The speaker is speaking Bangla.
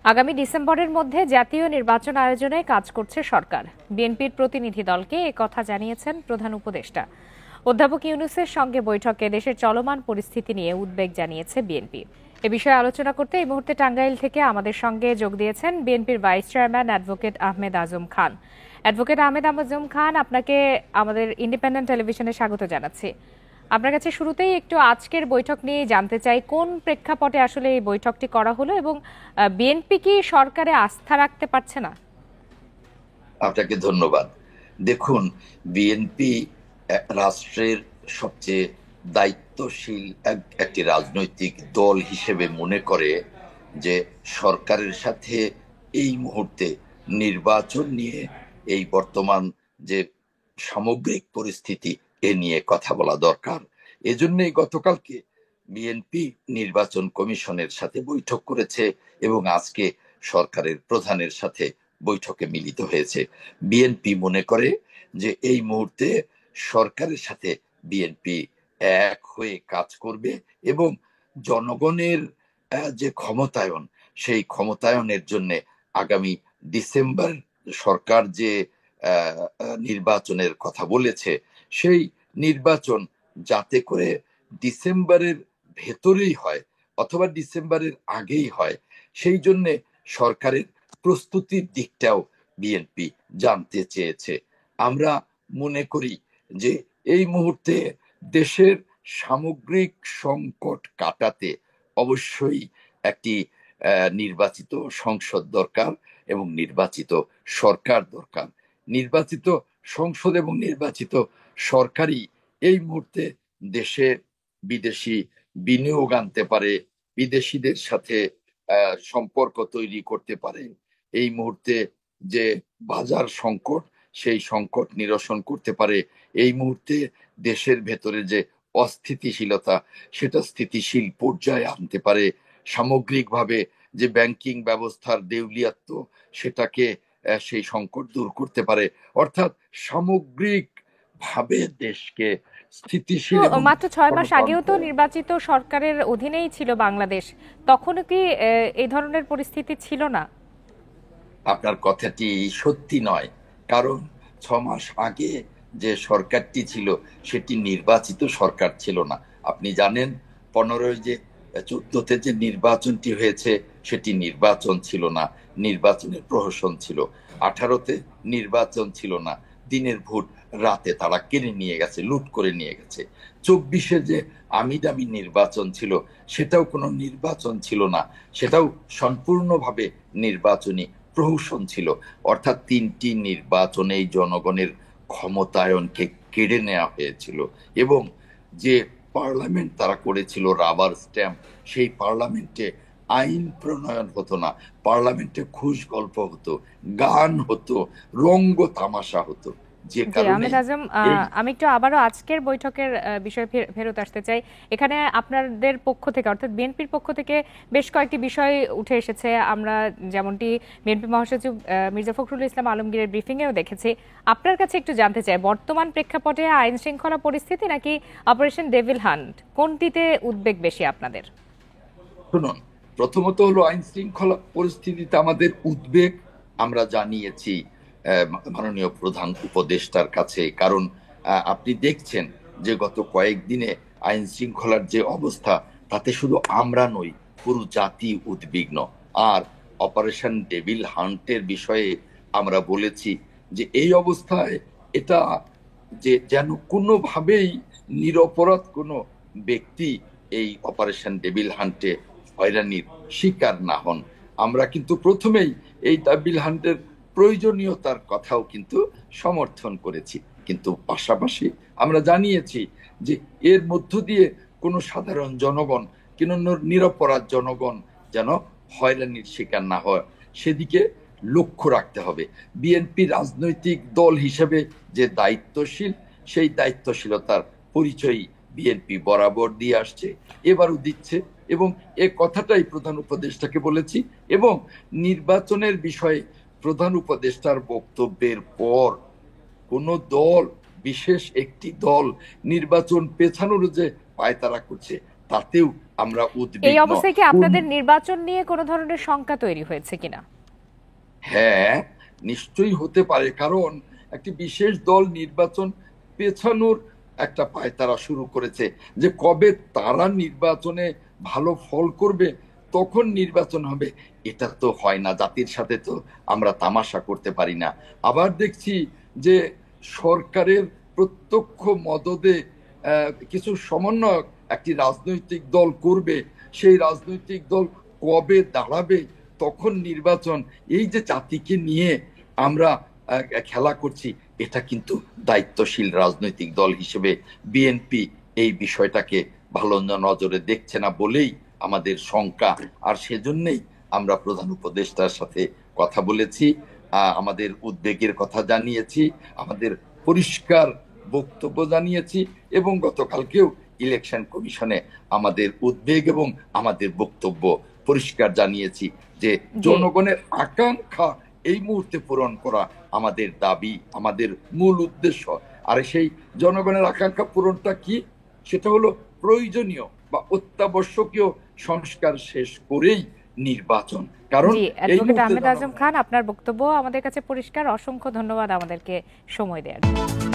আগামী ডিসেম্বরের মধ্যে জাতীয় নির্বাচন আয়োজনে কাজ করছে সরকার। বিএনপির প্রতিনিধি দলকে একথা জানিয়েছেন প্রধান উপদেষ্টা। অধ্যাপক ইউনূসের সঙ্গে বৈঠকে দেশের চলমান পরিস্থিতি নিয়ে উদ্বেগ জানিয়েছে বিএনপি। এ বিষয়ে আলোচনা করতে এই মুহূর্তে টাঙ্গাইল থেকে আমাদের সঙ্গে যোগ দিয়েছেন বিএনপির vice chairman advocate Ahmed Azam Khan. Advocate Ahmed Azam Khan, আপনাকে আমাদের ইন্ডিপেন্ডেন্ট টেলিভিশনে স্বাগত জানাচ্ছি। আপনার কাছে শুরুতেই একটু আজকের বৈঠক নিয়ে জানতে চাই, কোন প্রেক্ষাপটে আসলে এই বৈঠকটি করা হলো এবং বিএনপি কি সরকারে আস্থা রাখতে পারছে না? আপনাকে ধন্যবাদ। দেখুন, বিএনপি রাষ্ট্রের সবচেয়ে দায়িত্বশীল একটি রাজনৈতিক দল হিসেবে মনে করে যে সরকারের সাথে এই মুহূর্তে নির্বাচন নিয়ে এই বর্তমান যে সামগ্রিক পরিস্থিতি এ নিয়ে কথা বলা দরকার। এজন্যই গতকালকে বিএনপি নির্বাচন কমিশনের সাথে বৈঠক করেছে এবং আজকে সরকারের প্রধানের সাথে বৈঠকে মিলিত হয়েছে। বিএনপি মনে করে যে এই মুহূর্তে সরকারের সাথে বিএনপি এক হয়ে কাজ করবে এবং জনগণের যে ক্ষমতায়ন, সেই ক্ষমতায়নের জন্য আগামী ডিসেম্বর সরকার যে নির্বাচনের কথা বলেছে, সেই নির্বাচন যাতে করে ডিসেম্বরের ভেতরেই হয় অথবা ডিসেম্বরের আগেই হয়, সেই জন্য সরকারের প্রস্তুতির দিকটাও বিএনপি জানতে চেয়েছে। আমরা মনে করি যে এই মুহূর্তে দেশের সামগ্রিক সংকট কাটাতে অবশ্যই একটি নির্বাচিত সংসদ দরকার এবং নির্বাচিত সরকার দরকার। নির্বাচিত সংসদ এবং নির্বাচিত সরকারই এই মুহূর্তে দেশে বিদেশি বিনিয়োগ আনতে পারে, বিদেশিদের সাথে সম্পর্ক তৈরি করতে পারে। এই মুহূর্তে যে বাজার সংকট, সেই সংকট নিরসন করতে পারে। এই মুহূর্তে দেশের ভেতরে যে অস্থিতিশীলতা, সেটা স্থিতিশীল পর্যায়ে আনতে পারে। সামগ্রিকভাবে যে ব্যাংকিং ব্যবস্থার দেউলিয়াত্ব, সেটাকে সেই সংকট দূর করতে পারে। অর্থাৎ সামগ্রিক ভাবে দেশকে স্থিতিশীল। মাত্র 6 মাস আগেও তো নির্বাচিত সরকারের অধীনেই ছিল বাংলাদেশ, তখনও কি এই ধরনের পরিস্থিতি ছিল না? আপনার কথাটি সত্যি নয়, কারণ 6 মাস আগে যে সরকারটি ছিল সেটি নির্বাচিত সরকার ছিল না। আপনি জানেন 15 যে 14তে যে নির্বাচনটি হয়েছে সেটি নির্বাচন ছিল না, নির্বাচনের প্রহসন ছিল। 18তে নির্বাচন ছিল না, দিনের ভোট রাতে তারা কেড়ে নিয়ে গেছে, লুট করে নিয়ে গেছে। 24-এ যে আমি দামি নির্বাচন ছিল সেটাও কোনো নির্বাচন ছিল না, সেটাও সম্পূর্ণভাবে নির্বাচনী প্রহসন ছিল। অর্থাৎ 3টি নির্বাচনেই জনগণের ক্ষমতায়নকে কেড়ে নেওয়া হয়েছিল এবং যে পার্লামেন্ট তারা করেছিল রাবার স্ট্যাম্প, সেই পার্লামেন্টে আইন প্রণয়ন হতো না, পার্লামেন্টে খুশ গল্প হতো, গান হতো, রঙ্গ তামাশা হতো। যে কারণে আহমেদ আজম, আমি একটু আবারও আজকের বৈঠকের বিষয়ে ফেরত আসতে চাই। এখানে আপনাদের পক্ষ থেকে, অর্থাৎ বিএনপির পক্ষ থেকে বেশ কয়েকটি বিষয় উঠে এসেছে। আমরা যেমনটি বিএনপি মহাসচিব মির্জা ফখরুল ইসলাম আলমগীরের ব্রিফিংয়েও দেখেছি। আপনার কাছে একটু জানতে চাই, বর্তমান প্রেক্ষাপটে আইন শৃঙ্খলা পরিস্থিতি নাকি অপারেশন ডেভিল হান্ট, কোনটিতে উদ্বেগ বেশি আপনাদের? শুনুন, প্রথমত হলো আইন শৃঙ্খলা পরিস্থিতিতে আমাদের উদ্বেগ আমরা জানিয়েছি মাননীয় প্রধান উপদেষ্টার কাছে। কারণ আপনি দেখছেন যে গত কয়েকদিনে আইন শৃঙ্খলার যে অবস্থা, তাতে শুধু আমরা নই, পুরো জাতি উদ্বিগ্ন। আর অপারেশন ডেভিল হান্টের বিষয়ে আমরা বলেছি যে এই অবস্থায় এটা যে যেন কোনোভাবেই নিরপরাধ কোনো ব্যক্তি এই অপারেশন ডেভিল হান্টে হয়রানির শিকার না হন। আমরা কিন্তু প্রথমেই এই ডেভিল হান্টের প্রয়োজনীয়তার কথাও কিন্তু সমর্থন করেছি, কিন্তু পাশাপাশি আমরা জানিয়েছি যে এর মধ্য দিয়ে কোনো সাধারণ জনগণ, কোনো নিরপরাধ জনগণ যেন হয়রানির শিকার না হয়, সেদিকে লক্ষ্য রাখতে হবে। বিএনপি রাজনৈতিক দল হিসেবে যে দায়িত্বশীল, সেই দায়িত্বশীলতার পরিচয় বিএনপি বরাবর দিয়ে আসছে, এবারও দিচ্ছে এবং এ কথাটাই প্রধান উপদেষ্টাকে বলেছি। এবং নির্বাচনের বিষয়ে প্রধান উপদেষ্টার বক্তব্যের পর কোন দল, বিশেষ একটি দল নির্বাচন পেছানোর যে পায়তারা করছে, তাতেও আমরা এই উদ্বিগ্ন। অবস্থায় কি আপনাদের নির্বাচন নিয়ে কোনো ধরনের শঙ্কা তৈরি হয়েছে কিনা? হ্যাঁ, নিশ্চয়ই হতে পারে, কারণ একটি বিশেষ দল নির্বাচন পেছানোর একটা পায়তারা শুরু করেছে, যে কবে তারা নির্বাচনে ভালো ফল করবে তখন নির্বাচন হবে। এটা তো হয় না, জাতির সাথে তো আমরা তামাশা করতে পারি না। আবার দেখছি যে সরকারের প্রত্যক্ষ মদদে কিছু সমন্বয়ক একটি রাজনৈতিক দল করবে, সেই রাজনৈতিক দল কবে দাঁড়াবে তখন নির্বাচন। এই যে জাতিকে নিয়ে আমরা খেলা করছি, এটা কিন্তু দায়িত্বশীল রাজনৈতিক দল হিসেবে বিএনপি এই বিষয়টাকে ভালো নজরে দেখছে না বলেই আমাদের শঙ্কা। আর সেজন্যই আমরা প্রধান উপদেষ্টার সাথে কথা বলেছি, আমাদের উদ্বেগের কথা জানিয়েছি, আমাদের পরিষ্কার বক্তব্য জানিয়েছি, এবং গতকালকেও ইলেকশন কমিশনে আমাদের উদ্বেগ এবং আমাদের বক্তব্য পরিষ্কার জানিয়েছি যে জনগণের আকাঙ্ক্ষা এই মুহূর্তে পূরণ করা আমাদের দাবি, আমাদের মূল উদ্দেশ্য। আর সেই জনগণের আকাঙ্ক্ষা পূরণটা কি? সেটা হলো প্রয়োজনীয় বা অত্যাবশ্যকীয় সংস্কার শেষ করেই নির্বাচন। কারণ জি, এই অ্যাডভোকেট মুহূর্তে আহমেদ আজম খান, আপনার বক্তব্য আমাদের কাছে পরিষ্কার। অসংখ্য ধন্যবাদ আমাদেরকে সময় দেওয়ার জন্য।